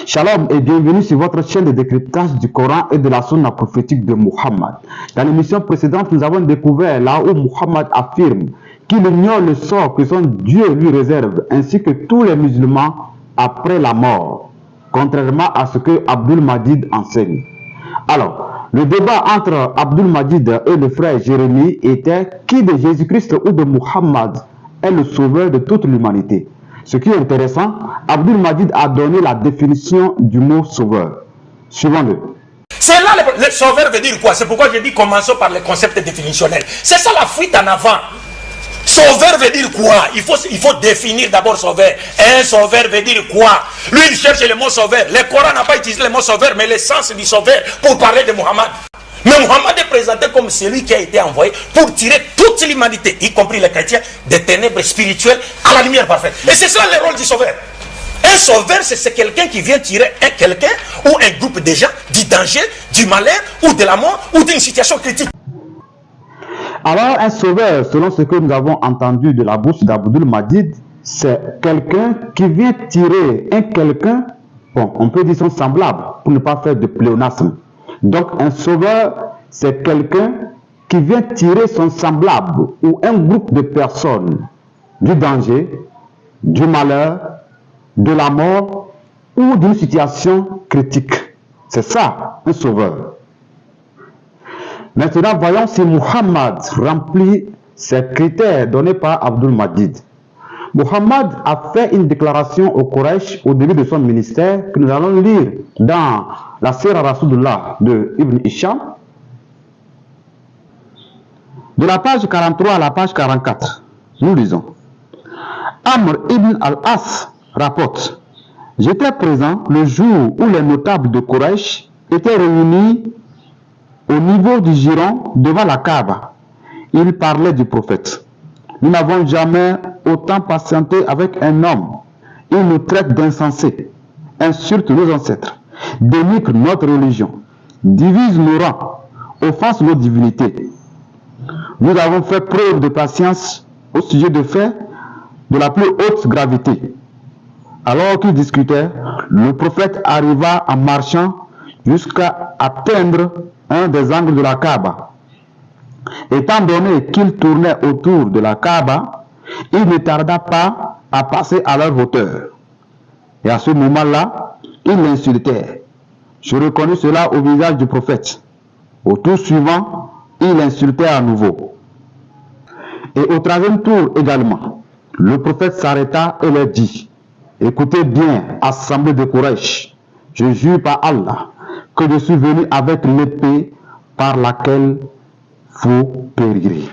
Shalom et bienvenue sur votre chaîne de décryptage du Coran et de la sunna prophétique de Muhammad. Dans l'émission précédente, nous avons découvert là où Muhammad affirme qu'il ignore le sort que son Dieu lui réserve, ainsi que tous les musulmans après la mort, contrairement à ce que Abdul Majid enseigne. Alors, le débat entre Abdul Majid et le frère Jérémie était qui de Jésus-Christ ou de Muhammad est le sauveur de toute l'humanité. Ce qui est intéressant, Abdul Majid a donné la définition du mot sauveur. Suivons-le. C'est là le sauveur veut dire quoi? C'est pourquoi je dis commençons par les concepts définitionnels. C'est ça la fuite en avant. Sauveur veut dire quoi? Il faut définir d'abord sauveur. Un sauveur veut dire quoi? Lui, il cherche le mot sauveur. Le Coran n'a pas utilisé le mot sauveur, mais l'essence du sauveur pour parler de Muhammad. Mais Muhammad est présenté comme celui qui a été envoyé pour tirer toute l'humanité, y compris les chrétiens, des ténèbres spirituelles à la lumière parfaite. Et c'est ça le rôle du sauveur. Un sauveur, c'est quelqu'un qui vient tirer quelqu'un ou un groupe de gens du danger, du malheur ou de la mort ou d'une situation critique. Alors, un sauveur, selon ce que nous avons entendu de la bouche d'Abdul Majid, c'est quelqu'un qui vient tirer un quelqu'un, bon, on peut dire son semblable, pour ne pas faire de pléonasme. Donc, un sauveur, c'est quelqu'un qui vient tirer son semblable ou un groupe de personnes du danger, du malheur, de la mort ou d'une situation critique. C'est ça, un sauveur. Maintenant, voyons si Muhammad remplit ces critères donnés par Abdul Majid. Muhammad a fait une déclaration au Quraysh au début de son ministère que nous allons lire dans la Sira Rasulullah de Ibn Hisham, de la page 43 à la page 44. Nous lisons. Amr ibn al-As rapporte: j'étais présent le jour où les notables de Quraysh étaient réunis au niveau du giron devant la Kaaba. Ils parlaient du prophète. Nous n'avons jamais autant patienté avec un homme. Il nous traite d'insensés, insulte nos ancêtres, dénigre notre religion, divise nos rangs, offense nos divinités. Nous avons fait preuve de patience au sujet de faits de la plus haute gravité. Alors qu'ils discutaient, le prophète arriva en marchant jusqu'à atteindre un des angles de la Kaaba. Étant donné qu'il tournait autour de la Kaaba, il ne tarda pas à passer à leur hauteur. Et à ce moment-là, il l'insultait. Je reconnus cela au visage du prophète. Au tour suivant, il insultait à nouveau. Et au troisième tour également, le prophète s'arrêta et leur dit: écoutez bien, assemblée de Quraysh, je jure par Allah que je suis venu avec l'épée par laquelle vous périrez.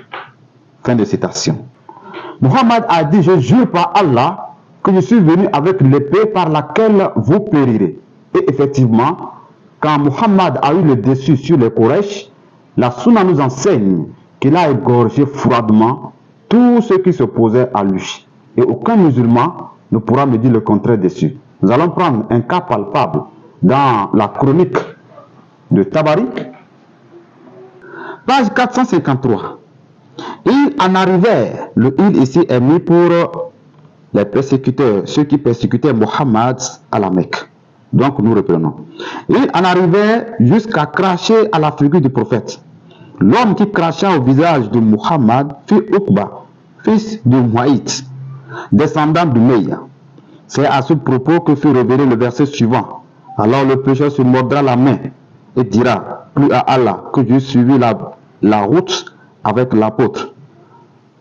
Fin de citation. Muhammad a dit: je jure par Allah que je suis venu avec l'épée par laquelle vous périrez. Et effectivement, quand Muhammad a eu le dessus sur les Quraysh, la sunna nous enseigne qu'il a égorgé froidement tous ceux qui s'opposaient à lui. Et aucun musulman ne pourra me dire le contraire dessus. Nous allons prendre un cas palpable dans la chronique de Tabari, page 453. Il en arrivait, le il ici est mis pour les persécuteurs, ceux qui persécutaient Muhammad à la Mecque. Donc nous reprenons. Il en arrivait jusqu'à cracher à la figure du prophète. L'homme qui cracha au visage de Muhammad fut Uqba, fils de Mu'ayt, descendant de Meya. C'est à ce propos que fut révélé le verset suivant. Alors le pécheur se mordra la main et dira: plus à Allah que j'ai suivi la route avec l'apôtre.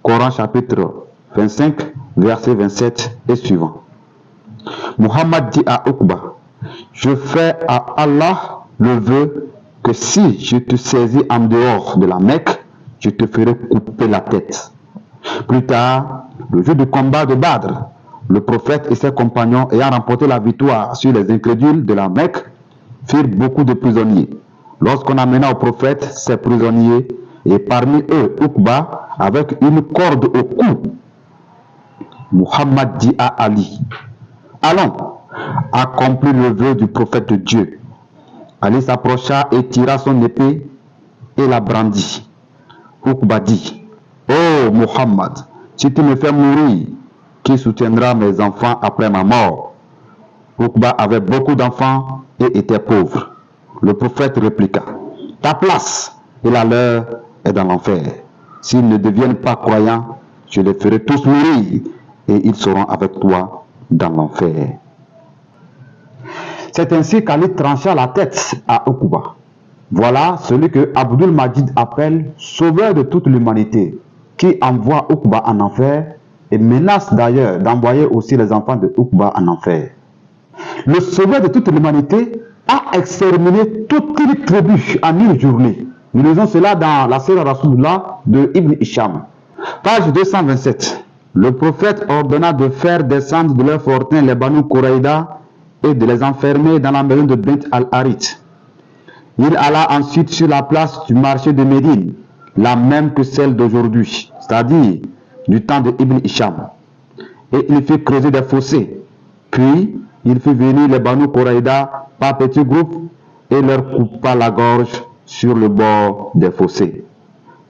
Coran chapitre 25, verset 27 et suivant. Muhammad dit à Uqba: je fais à Allah le vœu que si je te saisis en dehors de la Mecque, je te ferai couper la tête. Plus tard, le jour du combat de Badr, le prophète et ses compagnons ayant remporté la victoire sur les incrédules de la Mecque, firent beaucoup de prisonniers. Lorsqu'on amena au prophète ses prisonniers, et parmi eux Uqba avec une corde au cou, Muhammad dit à Ali: allons, accomplis le vœu du prophète de Dieu. Ali s'approcha et tira son épée et la brandit. Uqba dit: oh Muhammad, si tu me fais mourir, qui soutiendra mes enfants après ma mort? Uqba avait beaucoup d'enfants et était pauvre. Le prophète répliqua, ta place et la leur est dans l'enfer. S'ils ne deviennent pas croyants, je les ferai tous mourir et ils seront avec toi dans l'enfer. C'est ainsi qu'Ali trancha la tête à Uqba. Voilà celui que Abdul Majid appelle sauveur de toute l'humanité, qui envoie Uqba en enfer et menace d'ailleurs d'envoyer aussi les enfants de Uqba en enfer. Le sauveur de toute l'humanité a exterminé toute une tribu en une journée. Nous lisons cela dans la Sira Rasulullah de Ibn Hisham. Page 227. Le prophète ordonna de faire descendre de leur fortin les Banu Quraïda et de les enfermer dans la maison de Bint al-Harith. Il alla ensuite sur la place du marché de Médine, la même que celle d'aujourd'hui, c'est-à-dire du temps de Ibn Hisham. Et il fit creuser des fossés. Puis, il fit venir les Banu Quraïda par petits groupes et leur coupa la gorge sur le bord des fossés.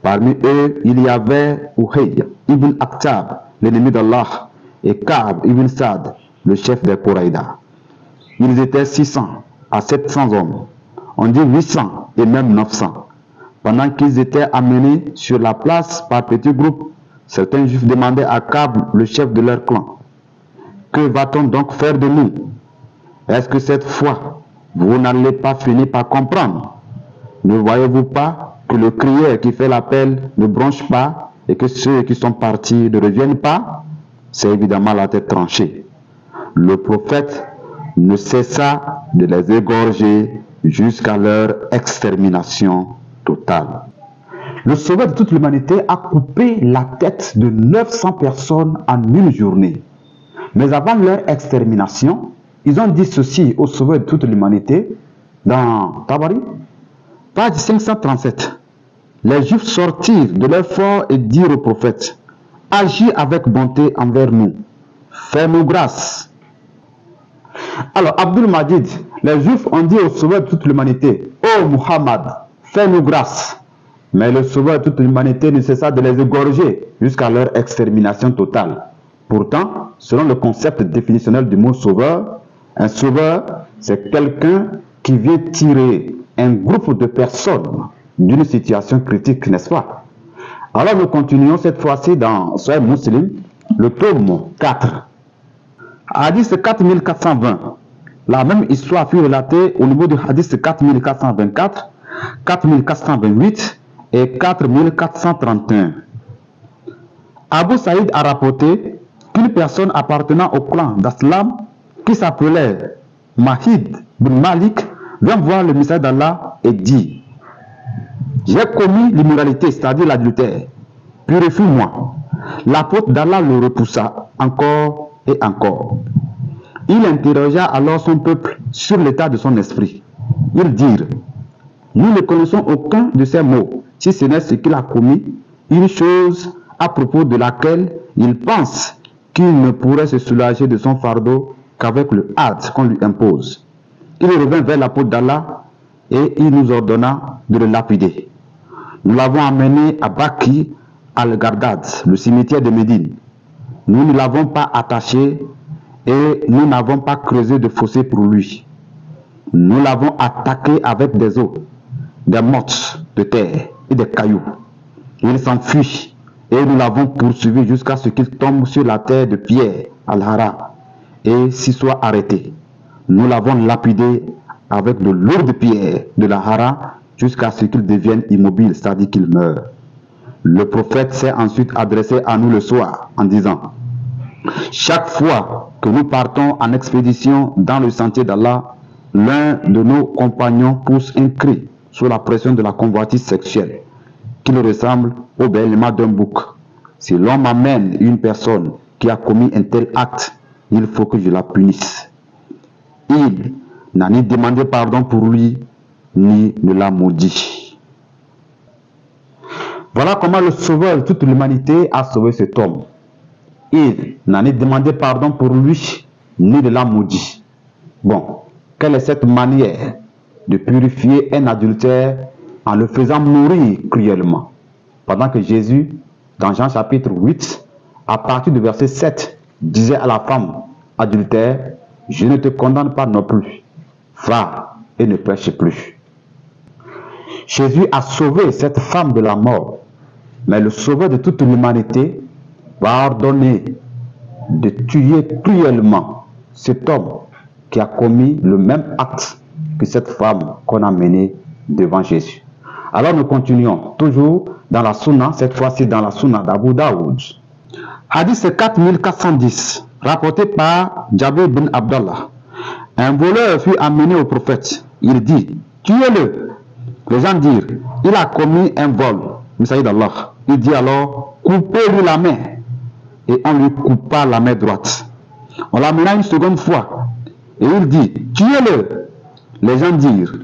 Parmi eux, il y avait Uhayy ibn Akhtab, l'ennemi d'Allah, et Ka'b ibn Sa'd, le chef des Quraïda. Ils étaient 600 à 700 hommes. On dit 800 et même 900. Pendant qu'ils étaient amenés sur la place par petits groupes, certains juifs demandaient à Ka'b, le chef de leur clan, que va-t-on donc faire de nous? Est-ce que cette fois, vous n'allez pas finir par comprendre? Ne voyez-vous pas que le crieur qui fait l'appel ne bronche pas et que ceux qui sont partis ne reviennent pas? C'est évidemment la tête tranchée. Le prophète ne cessa de les égorger jusqu'à leur extermination totale. Le sauveur de toute l'humanité a coupé la tête de 900 personnes en une journée. Mais avant leur extermination, ils ont dit ceci au sauveur de toute l'humanité dans Tabari, page 537. Les Juifs sortirent de leur fort et dirent au prophète, agis avec bonté envers nous, fais-nous grâce. Alors, Abdul Majid, les Juifs ont dit au sauveur de toute l'humanité, ô Muhammad, fais-nous grâce. Mais le sauveur de toute l'humanité ne cessa de les égorger jusqu'à leur extermination totale. Pourtant, selon le concept définitionnel du mot sauveur, un sauveur, c'est quelqu'un qui vient tirer un groupe de personnes d'une situation critique, n'est-ce pas? Alors nous continuons cette fois-ci dans Sahih Muslim, le tome 4. Hadith 4420. La même histoire fut relatée au niveau du hadith 4424, 4428 et 4431. Abu Saïd a rapporté qu'une personne appartenant au clan d'Aslam, qui s'appelait Mahid bin Malik, vient voir le messager d'Allah et dit, j'ai commis l'immoralité, c'est-à-dire l'adultère, purifie-moi. L'apôtre d'Allah le repoussa encore et encore. Il interrogea alors son peuple sur l'état de son esprit. Ils dirent, nous ne connaissons aucun de ces mots, si ce n'est ce qu'il a commis, une chose à propos de laquelle il pense qu'il ne pourrait se soulager de son fardeau qu'avec le had qu'on lui impose. Il revint vers l'apôtre d'Allah et il nous ordonna de le lapider. Nous l'avons amené à Baki al-Gardad, le cimetière de Médine. Nous ne l'avons pas attaché et nous n'avons pas creusé de fossé pour lui. Nous l'avons attaqué avec des os, des mottes de terre et des cailloux. Il s'enfuit et nous l'avons poursuivi jusqu'à ce qu'il tombe sur la terre de pierre, al-Hara, et s'y soit arrêté. Nous l'avons lapidé avec de lourdes pierres de la Hara jusqu'à ce qu'il devienne immobile, c'est-à-dire qu'il meure. Le prophète s'est ensuite adressé à nous le soir en disant, chaque fois que nous partons en expédition dans le sentier d'Allah, l'un de nos compagnons pousse un cri sous la pression de la convoitise sexuelle, qui ressemble au bêlement d'un bouc. Si l'on m'amène une personne qui a commis un tel acte, il faut que je la punisse. Il n'a ni demandé pardon pour lui, ni ne l'a maudit. Voilà comment le sauveur de toute l'humanité a sauvé cet homme. Il n'a ni demandé pardon pour lui, ni ne l'a maudit. Bon, quelle est cette manière de purifier un adultère en le faisant mourir cruellement? Pendant que Jésus, dans Jean chapitre 8, à partir du verset 7, disait à la femme adultère, je ne te condamne pas non plus. Va et ne prêche plus. Jésus a sauvé cette femme de la mort, mais le sauveur de toute l'humanité va ordonner de tuer cruellement cet homme qui a commis le même acte que cette femme qu'on a menée devant Jésus. Alors nous continuons toujours dans la Sunna, cette fois-ci dans la Sunna d'Abu Daoud. Hadith 4410, rapporté par Jabir bin Abdallah. Un voleur fut amené au prophète. Il dit, tuez-le. Les gens dirent, il a commis un vol. Messager d'Allah. Il dit alors, coupez-lui la main. Et on lui coupa la main droite. On l'amena une seconde fois. Et il dit, tuez-le. Les gens dirent,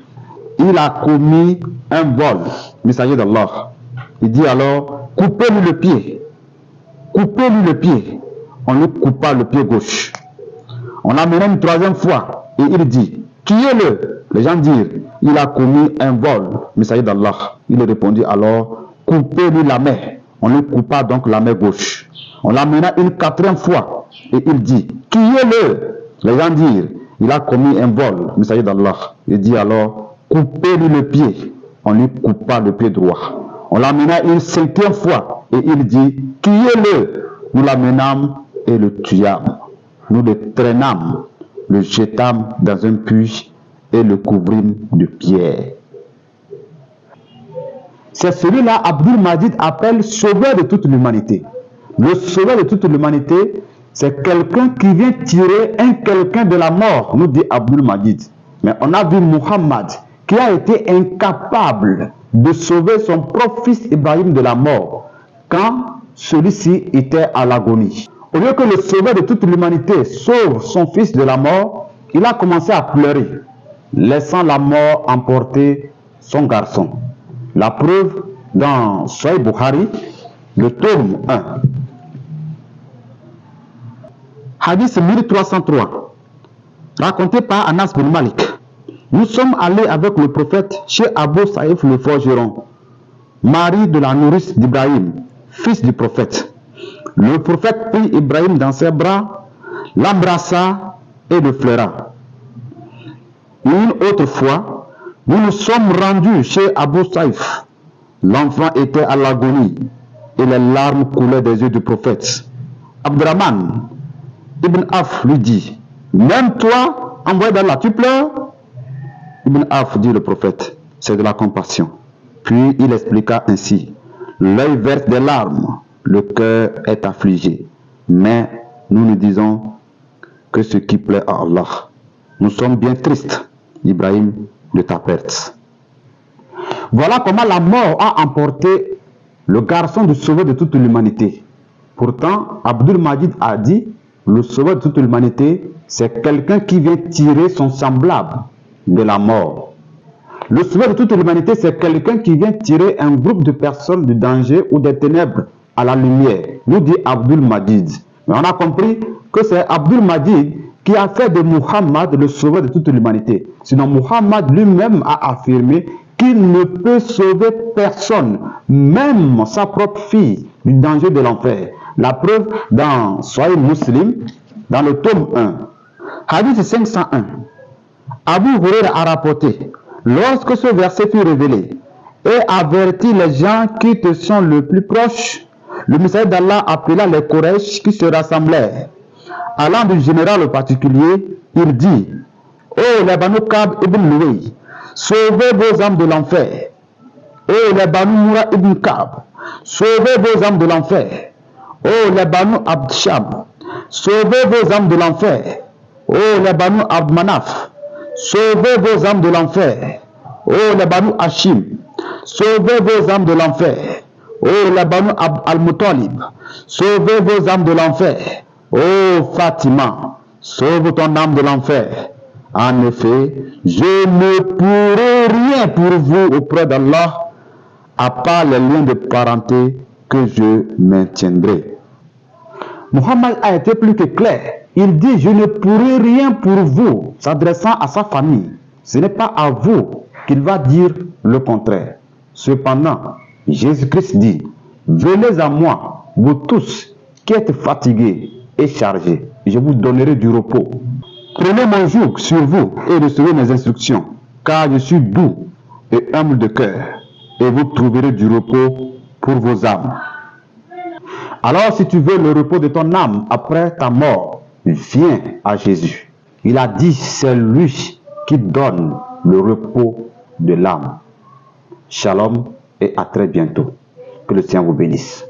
il a commis un vol. Messager d'Allah. Il dit alors, coupez-lui le pied. Coupez-lui le pied. On lui coupa le pied gauche. On l'amena une troisième fois. Et il dit, tuez-le. Les gens dirent, il a commis un vol. Messager d'Allah. Il répondit alors, coupez-lui la main. On lui coupa donc la main gauche. On l'amena une quatrième fois. Et il dit, tuez-le. Les gens dirent, il a commis un vol. Messager d'Allah. Il dit alors, coupez-lui le pied. On lui coupa le pied droit. On l'amena une cinquième fois. Et il dit, tuez-le. Nous l'amenâmes et le tuâmes. Nous le traînâmes, le jetâmes dans un puits et le couvrîmes de pierre. C'est celui-là, Abdul Majid appelle sauveur de toute l'humanité. Le sauveur de toute l'humanité, c'est quelqu'un qui vient tirer un quelqu'un de la mort, nous dit Abdul Majid. Mais on a vu Muhammad qui a été incapable de sauver son propre fils Ibrahim de la mort quand celui-ci était à l'agonie. Au lieu que le sauveur de toute l'humanité sauve son fils de la mort, il a commencé à pleurer, laissant la mort emporter son garçon. La preuve dans Sahih Bukhari, le tome 1. Hadith 1303, raconté par Anas bin Malik. Nous sommes allés avec le prophète chez Abu Saïf le forgeron, mari de la nourrice d'Ibrahim, fils du prophète. Le prophète prit Ibrahim dans ses bras, l'embrassa et le flaira. Une autre fois, nous nous sommes rendus chez Abu Saïf. L'enfant était à l'agonie et les larmes coulaient des yeux du prophète. Abdurrahman Ibn Af lui dit, même toi, envoyé d'Allah, tu pleures? Ibn Af dit le prophète, c'est de la compassion. Puis il expliqua ainsi, l'œil verse des larmes, le cœur est affligé, mais nous nous disons que ce qui plaît à Allah. Nous sommes bien tristes, Ibrahim, de ta perte. Voilà comment la mort a emporté le garçon du sauveur de toute l'humanité. Pourtant, Abdul Majid a dit, le sauveur de toute l'humanité, c'est quelqu'un qui vient tirer son semblable de la mort. Le sauveur de toute l'humanité, c'est quelqu'un qui vient tirer un groupe de personnes du danger ou des ténèbres à la lumière, nous dit Abdul Majid. Mais on a compris que c'est Abdul Majid qui a fait de Muhammad le sauveur de toute l'humanité. Sinon, Muhammad lui-même a affirmé qu'il ne peut sauver personne, même sa propre fille, du danger de l'enfer. La preuve dans Sahih Muslim, dans le tome 1. Hadith 501. Abu Huraira a rapporté, lorsque ce verset fut révélé, et avertit les gens qui te sont le plus proches, le messager d'Allah appela les Quraysh qui se rassemblèrent. Allant du général au particulier, il dit, ô les Banu Kab ibn Louay, sauvez vos âmes de l'enfer. Ô les Banu Moura ibn Kab, sauvez vos âmes de l'enfer. Ô les Banu Abd Sham, sauvez vos âmes de l'enfer. Ô les Banu Abd Manaf, sauvez vos âmes de l'enfer. Ô les Banu Hashim, sauvez vos âmes de l'enfer. Ô les Banu Abd al-Muttalib, sauvez vos âmes de l'enfer. Ô Fatima, sauve ton âme de l'enfer. En effet, je ne pourrai rien pour vous auprès d'Allah, à part les liens de parenté que je maintiendrai. Muhammad a été plus que clair. Il dit, je ne pourrai rien pour vous, s'adressant à sa famille. Ce n'est pas à vous qu'il va dire le contraire. Cependant, Jésus-Christ dit, venez à moi, vous tous qui êtes fatigués et chargés, je vous donnerai du repos. Prenez mon joug sur vous et recevez mes instructions, car je suis doux et humble de cœur, et vous trouverez du repos pour vos âmes. Alors, si tu veux le repos de ton âme après ta mort, viens à Jésus. Il a dit, c'est lui qui donne le repos de l'âme. Shalom et à très bientôt. Que le Seigneur vous bénisse.